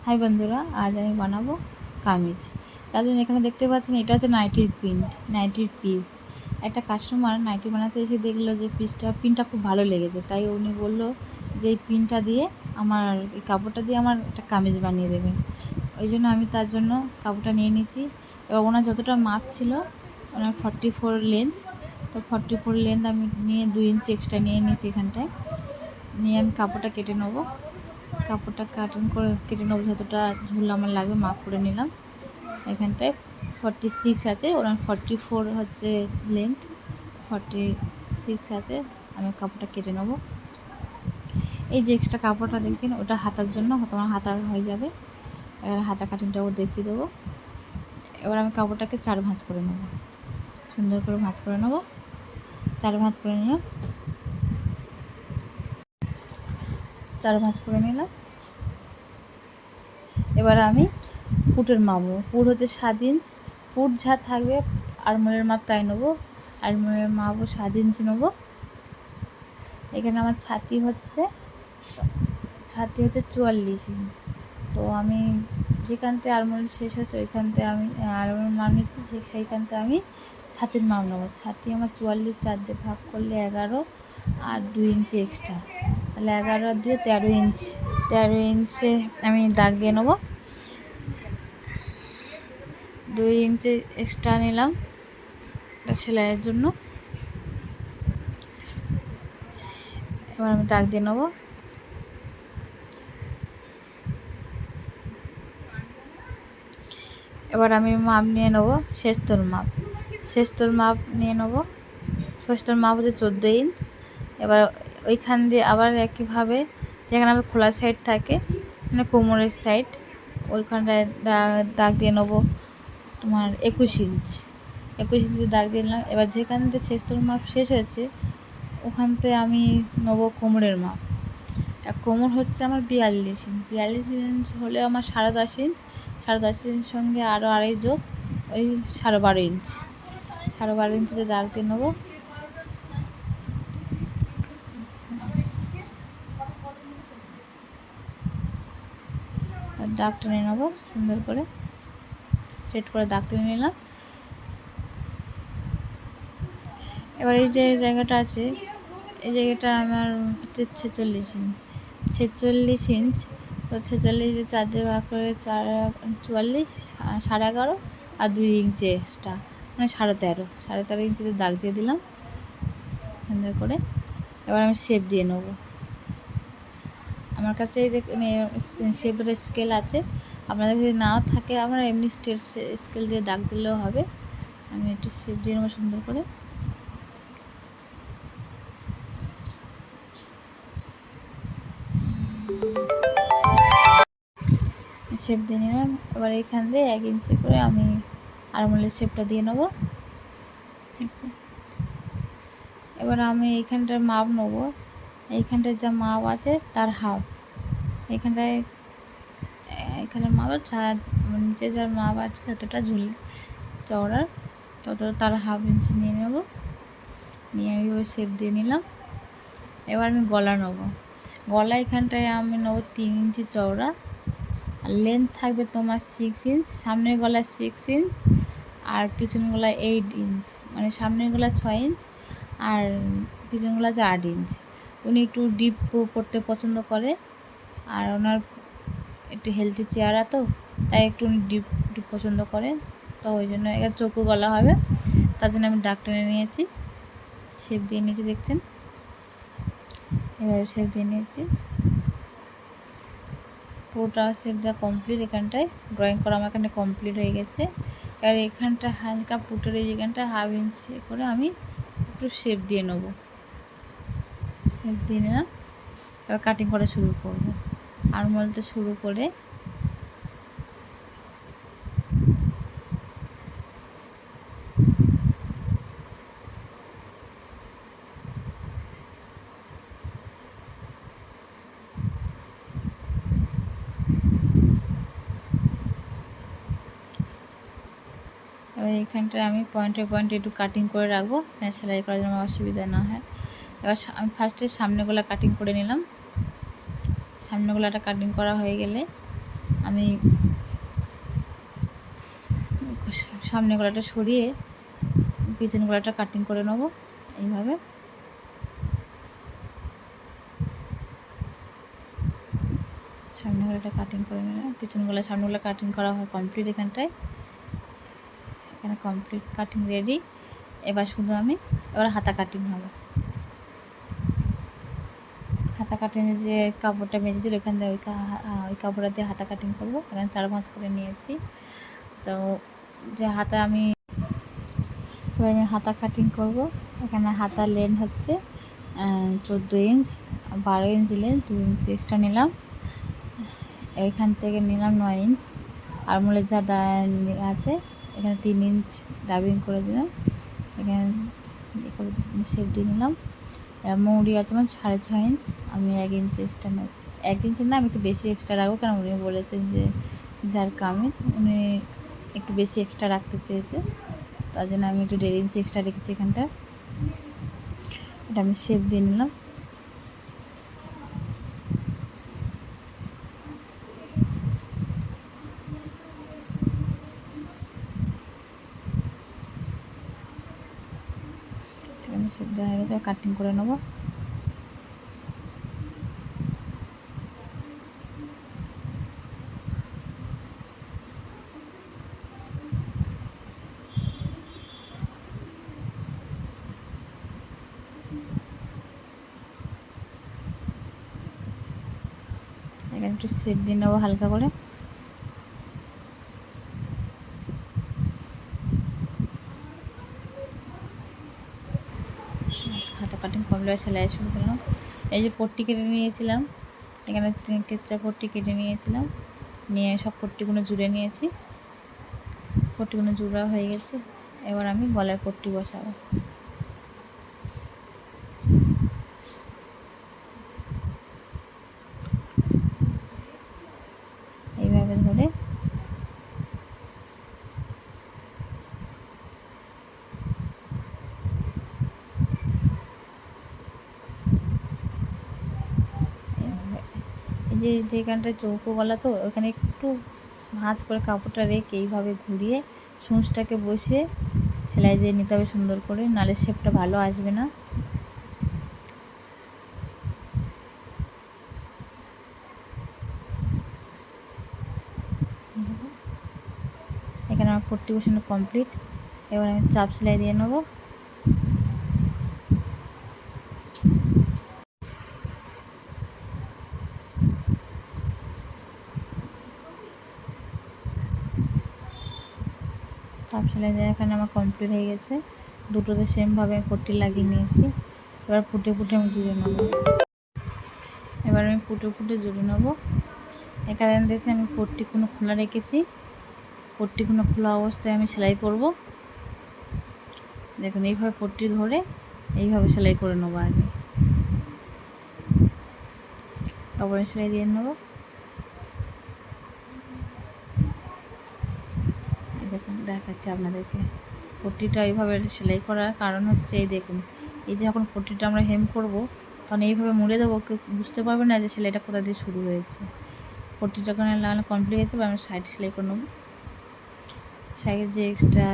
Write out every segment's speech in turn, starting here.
High বন্ধুরা, আজ আমি বানাবো কামিজ। তার জন্য এখানে দেখতে পাচ্ছেন এটা হচ্ছে নাইটির প্রিন্ট, নাইটির পিস। একটা কাস্টমার নাইটি বানাতে এসে দেখলো যে প্রিন্টটা খুব ভালো লেগেছে, তাই উনি বললো যে এই প্রিন্টটা দিয়ে আমার এই কাপড়টা দিয়ে আমার একটা কামিজ বানিয়ে দেবেন। ওই জন্য আমি তার জন্য কাপড়টা নিয়ে নিয়েছি। এবার ওনার যতটা মাপ ছিল, ওনার 44 লেন্থ, তো 44 লেন্থ আমি নিয়ে 2 ইঞ্চি এক্সট্রা নিয়ে নিয়েছি। এখানটায় নিয়ে আমি কাপড়টা কেটে নেবো। কাপড়টা কেটে নেবো, যতটা ঝুল আমার লাগবে মাপ করে নিলাম। এখানটায় 46 আছে, ওনার 44 হচ্ছে লেন্থ, 46 আছে। আমি কাপড়টা কেটে নেবো। এই যে এক্সট্রা কাপড়টা দেখছেন, ওটা হাতার জন্য, তোমার হাতা হয়ে যাবে। এবার হাতা কাটিংটাও দেখিয়ে দেবো। এবার আমি কাপড়টাকে 4 ভাঁজ করে নেবো, সুন্দর করে ভাঁজ করে নেবো। 4 ভাঁজ করে নিলাম, 4 ভাঁজ করে নিলাম। এবার আমি পুটের মাপ নেবো। পুট হচ্ছে 7 ইঞ্চ। পুট যা থাকবে আরমোলের মাপ তাই নেবো। আরমোলের মাপও 7 ইঞ্চি নেবো। এখানে আমার ছাতি হচ্ছে 44 ইঞ্চ। তো আমি যেখানতে আরমোল শেষ হচ্ছে ওইখানতে আমি আরমোল মাপ নিচ্ছি, সেইখানতে আমি ছাতির মাপ নেবো। ছাতি আমার 44, 4 দিয়ে ভাগ করলে 11 আর 2 ইঞ্চি এক্সট্রা, তাহলে 11 আর 2 13 ইঞ্চি। 13 ইঞ্চে আমি দাগ দিয়ে নেবো। 2 ইঞ্চি এক্সট্রা নিলাম সেলাইয়ের জন্য। এবার আমি দাগ দিয়ে নেবো। এবার আমি মাপ নিয়ে নেবো, শেষতল মাপ। শেষতল মাপ নিয়ে নেবো। শেষতল মাপ হচ্ছে 14 ইঞ্চ। এবার ওইখান দিয়ে আবার একইভাবে যেখানে আমার খোলা সাইড থাকে, মানে কোমরের সাইড, ওইখানটায় দাগ দিয়ে নেবো তোমার 21 ইঞ্চ। 21 ইঞ্চি দাগ দিলাম। এবার যেখান থেকে শেষতল মাপ শেষ হয়েছে ওখানতে আমি নেবো কোমরের মাপ। কোমর হচ্ছে আমার 42 ইঞ্চ। 42 ইঞ্চ হলে আমার 10.5 ইঞ্চ। 10.5 ইঞ্চ সঙ্গে আরও আড়াই যোগ, ওই 12.5 ইঞ্চ। 12.5 ইঞ্চিতে দাগ দিয়ে নেবো। দাগ টেনে নেবো সুন্দর করে, স্ট্রেট করে দাগ টেনে নিলাম। এবার এই যে জায়গাটা আছে, এই জায়গাটা আমার হচ্ছে 46 ইঞ্চ। 46 ইঞ্চ, তো 46 4 দিয়ে ভাগ করে 44, 11.5 আর 2 ইঞ্চি এক্সট্রা, মানে 13.5। 13.5 ইঞ্চিতে দাগ দিয়ে দিলাম সুন্দর করে। এবার আমি শেপ দিয়ে নেবো। আমার কাছে শেপের স্কেল আছে, আপনাদের যদি নাও থাকে আপনারা এমনি স্কেল দিয়ে দাগ দিলেও হবে। আমি একটু শেপ দিয়ে নেবো সুন্দর করে। শেপ দিয়ে নিলাম। এবার এইখান দিয়ে 1 ইঞ্চি করে আমি আরমোলের শেপটা দিয়ে নেবো। ঠিক আছে, এবার আমি এইখানটার মাপ নেবো। এইখানটার যা মাপ আছে তার হাফ। এখানে মাপ নিচে যার মাপ আছে যতটা ঝুল চওড়ার, তত তার হাফ ইঞ্চি নিয়ে নেবো। নিয়ে আমি ওই শেপ দিয়ে নিলাম। এবার আমি গলা নেবো। গলা এখানটায় আমি নেবো 3 ইঞ্চি চওড়া, আর লেন্থ থাকবে তোমার 6 ইঞ্চ। সামনের গলা 6 ইঞ্চ আর পিছন গলা 8 ইঞ্চ, মানে সামনের গলা 6 ইঞ্চ আর পিছন গলা আছে 8 ইঞ্চ। উনি একটু ডিপ পরতে পছন্দ করে, আর ওনার একটু হেলদি চেহারা, তো তাই একটু উনি ডিপ পছন্দ করে, তো ওই জন্য এবার চৌকো গলা হবে। তার জন্য আমি দাগ টেনে নিয়েছি, শেপ দিয়ে নিয়েছি, দেখছেন এভাবে শেপ দিয়ে নিয়েছি। পুরোটা শেপ দেওয়া কমপ্লিট। এখানটায় ড্রয়িং করা আমার এখানে কমপ্লিট হয়ে গেছে। এবার এখানটা হালকা পুটের এই যেখানটা হাফ ইঞ্চি করে আমি একটু শেপ দিয়ে নেবো। শেপ দিয়ে নিলাম। এবার কাটিং করা শুরু করবো। আরমোলটা শুরু করে এবার এইখানটায় আমি পয়েন্টে একটু কাটিং করে রাখবো, সেলাই করার জন্য অসুবিধা না হয়। এবার আমি ফার্স্টে সামনে গলা কাটিং করে নিলাম। সামনে গলাটা কাটিং করা হয়ে গেলে আমি সামনে গলাটা সরিয়ে পিছন গলাটা কাটিং করে নেব এইভাবে। সামনে গলাটা কাটিং করে নিলাম, পিছন গলা সামনে গলা কাটিং করা হয় কমপ্লিট। এখানে কমপ্লিট কাটিং রেডি। এবার শুধু এবার হাতা কাটিং হবে। হাতা কাটিংয়ে যে কাপড়টা বেঁচেছিল এখান থেকে ওই কাপড়টা দিয়ে হাতা কাটিং করবো। এখানে 4 ভাঁজ করে নিয়েছি। তো যে হাতা এবার আমি হাতা কাটিং করব। এখানে হাতার লেন্থ হচ্ছে 14 inch, 12 inch length, 2 inch extra নিলাম। এখান থেকে নিলাম 9 ইঞ্চ। আর মূলে যা আছে এখানে 3 ইঞ্চ ডাবিং করে দিলাম। এখানে শেপ দিয়ে নিলাম। মৌরি আছে আমার 6.5 ইঞ্চ, আমি 1 ইঞ্চ এক্সট্রা নেব। 1 ইঞ্চি না, আমি একটু বেশি এক্সট্রা রাখবো, কারণ উনি বলেছেন যে যার কামিজ উনি একটু বেশি এক্সট্রা রাখতে চেয়েছে, তার জন্য আমি একটু 1.5 ইঞ্চি এক্সট্রা রেখেছি এখানটা। এটা আমি শেপ দিয়ে নিলাম। শেপ দেওয়া হয়ে গেছে, কাটিং করে নেব। এখানে একটু শেপ দিয়ে নেবো হালকা করে। হাতা কাটিং কমপ্লিট, সেলাই শুরু করলাম। এই যে পট্টি কেটে নিয়েছিলাম, এখানে কেঁচা পট্টি কেটে নিয়েছিলাম, নিয়ে সব পট্টিগুলো জুড়ে নিয়েছি। পট্টিগুলো জুড়া হয়ে গেছে। এবার আমি গলায় পট্টি বসাবো। এইভাবে ধরে এই যে যেখানটায় চৌকো গলা, তো ওখানে একটু ভাঁজ করে কাপড়টা রেখে এইভাবে ঘুরিয়ে সূঁচটাকে বসিয়ে সেলাই দিয়ে নিতে হবে সুন্দর করে, নাহলে শেপটা ভালো আসবে না। এখানে আমার পট্টি বসানো কমপ্লিট। এবার আমি চাপ সেলাই দিয়ে নেবো। চাপ সেলাই দিয়ে এখানে আমার কমপ্লিট হয়ে গেছে। দুটোতে সেমভাবে পট্টি লাগিয়ে নিয়েছি। এবার ফুটে ফুটে আমি জুড়ে নেবো। এবার আমি ফুটে ফুটে জুড়ে নেবো। এখানে দেখছি আমি পট্টিগুলো খোলা রেখেছি। পট্টিগুলো খোলা অবস্থায় আমি সেলাই করব। দেখুন এইভাবে পট্টি ধরে এইভাবে সেলাই করে নেবো। আগে তারপরে সেলাই দিয়ে নেবো। দেখুন দেখাচ্ছি আপনাদেরকে। পট্টিটা এইভাবে সেলাই করার কারণ হচ্ছে, এই দেখুন, এই যে যখন পট্টিটা আমরা হেম করব তখন এইভাবে মুড়ে দেবো, কেউ বুঝতে পারবে না যে সেলাইটা কোথা দিয়ে শুরু হয়েছে। পট্টিটা লাগানো কমপ্লিট হয়েছে, বা আমি সাইড সেলাই করে নেবো। সাইডে যে এক্সট্রা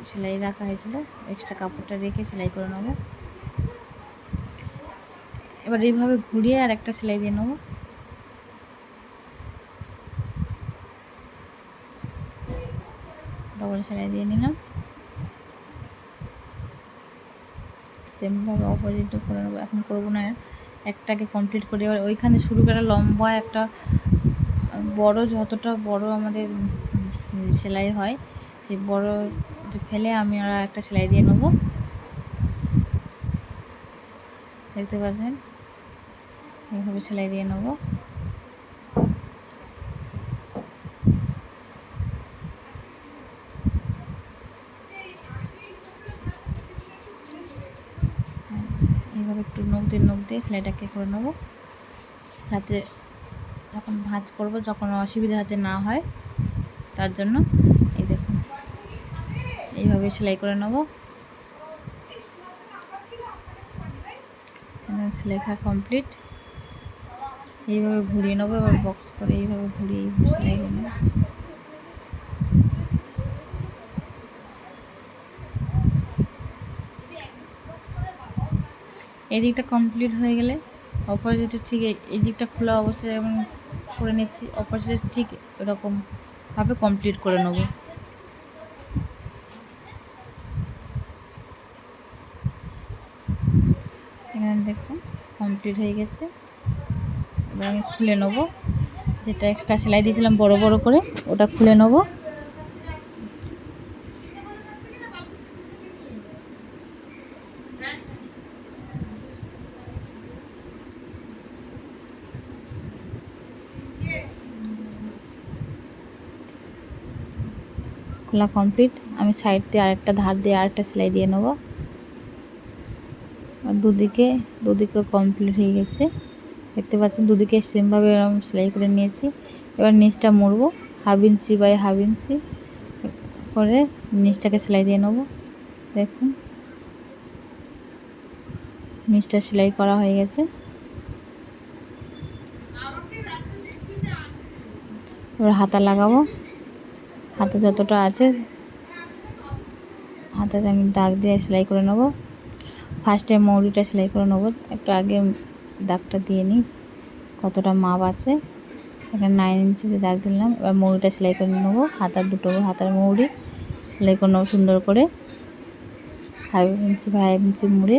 সেলাই রাখা হয়েছিল, এক্সট্রা কাপড়টা রেখে সেলাই করে নেবো। এবার এইভাবে ঘুরিয়ে আর একটা সেলাই দিয়ে নেবো। ডবল সেলাই দিয়ে নিলাম। সেমভাবে অপোজিটও করে নেবো। এখন করবো না, একটাকে কমপ্লিট করে এবার ওইখানে শুরু করে লম্বা একটা বড়, যতটা বড় আমাদের সেলাই হয় সেই বড় ফেলে আমি আর একটা সেলাই দিয়ে নেবো। দেখতে পাচ্ছেন এইভাবে সেলাই দিয়ে নেবো। এইভাবে একটু নখ দিয়ে সেলাইটাকে করে নেবো, যাতে যখন ভাঁজ করবো যখন অসুবিধা যাতে না হয় তার জন্য। এই দেখুন এইভাবে সেলাই করে নেবো। সেলাই করা কমপ্লিট। এইভাবে ঘুরিয়ে নেবো, এবার বক্স করে এইভাবে ঘুরিয়ে সেলাই করে নেবো। এই দিকটা কমপ্লিট হয়ে গেলে অপোজিটে ঠিক এই দিকটা খোলা অবস্থায় আমি করে নিচ্ছি, অপোজিটে ঠিক এরকমভাবে কমপ্লিট করে নেব। এখানে দেখুন কমপ্লিট হয়ে গেছে। এবার আমি খুলে নেবো, যেটা এক্সট্রা সেলাই দিয়েছিলাম বড় বড় করে ওটা খুলে নেবো। খোলা কমপ্লিট। আমি সাইড দিয়ে আরেকটা ধার দিয়ে আরেকটা সেলাই দিয়ে নেবো। দুদিকে কমপ্লিট হয়ে গেছে, দেখতে পাচ্ছেন দুদিকে সেমভাবে এরকম সেলাই করে নিয়েছি। এবার নিচটা মুড়বো, 1/2 ইঞ্চি বাই 1/2 ইঞ্চি করে নিচটাকে সেলাই দিয়ে নেবো। দেখুন নিচটা সেলাই করা হয়ে গেছে। এবার হাতা লাগাবো, হাতা যতটা আছে হাতাতে আমি দাগ দিয়ে সেলাই করে নেবো। ফার্স্টে মৌরিটা সেলাই করে নেবো, একটু আগে দাগটা দিয়ে নিই কতটা মাপ আছে। এখানে 9 ইঞ্চিতে দাগ দিলাম। এবার মৌরিটা সেলাই করে নেবো, হাতার মৌরি সেলাই করে নেবো সুন্দর করে 1/2 ইঞ্চি বাই 1/2 ইঞ্চি মুড়ে।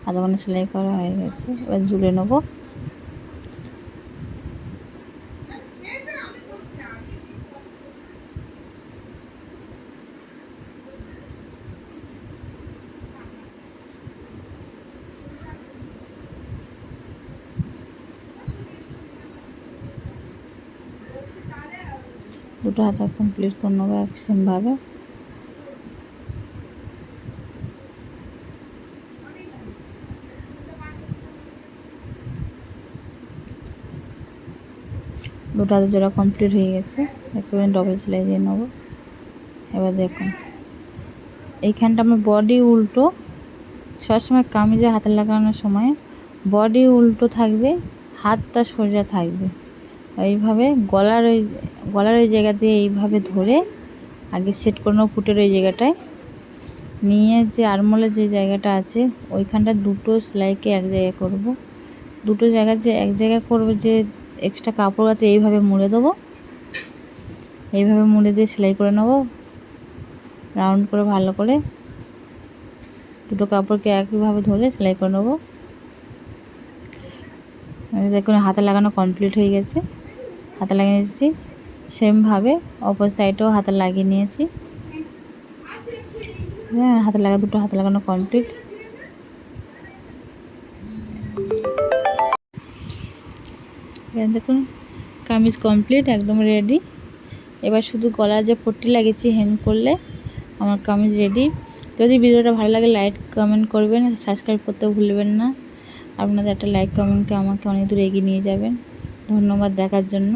আধা সেলাই করা হয়ে গেছে, এবার ঝুলে নেবো। দুটো হাতা কমপ্লিট করে নেবো এক সেমভাবে। দুটো হাতে জোড়া কমপ্লিট হয়ে গেছে, দেখতে পাবেন ডবল সেলাই দিয়ে নেবো। এবার দেখুন এইখানটা আমার বডি উল্টো, সবসময় কামিজে হাতে লাগানোর সময় বডি উল্টো থাকবে, হাতটা সোজা থাকবে। এইভাবে গলার ওই জায়গা দিয়ে এইভাবে ধরে আগে সেট করে নেবো পুটের ওই জায়গাটায়। নিয়ে যে আরমোলের যে জায়গাটা আছে ওইখানটা দুটো সেলাইকে এক জায়গায় করব। দুটো জায়গা যে এক জায়গায় করব, যে এক্সট্রা কাপড় আছে এইভাবে মুড়ে দেবো। এইভাবে মুড়ে দিয়ে সেলাই করে নেব রাউন্ড করে, ভালো করে দুটো কাপড়কে একইভাবে ধরে সেলাই করে নেব। দেখুন হাতে লাগানো কমপ্লিট হয়ে গেছে, হাতে লাগিয়ে নিয়েছি। সেমভাবে অপর সাইডেও হাতে লাগিয়ে নিয়েছি। হ্যাঁ, দুটো হাতে লাগানো কমপ্লিট। দেখুন কামিজ কমপ্লিট, একদম রেডি। এবার শুধু গলার যে পট্টি লাগিয়েছি হেম করলে আমার কামিজ রেডি। যদি ভিডিওটা ভালো লাগে লাইক কমেন্ট করবেন, সাবস্ক্রাইব করতে ভুলবেন না। আপনাদের একটা লাইক কমেন্টকে আমাকে অনেক দূর এগিয়ে নিয়ে যাবেন। ধন্যবাদ দেখার জন্য।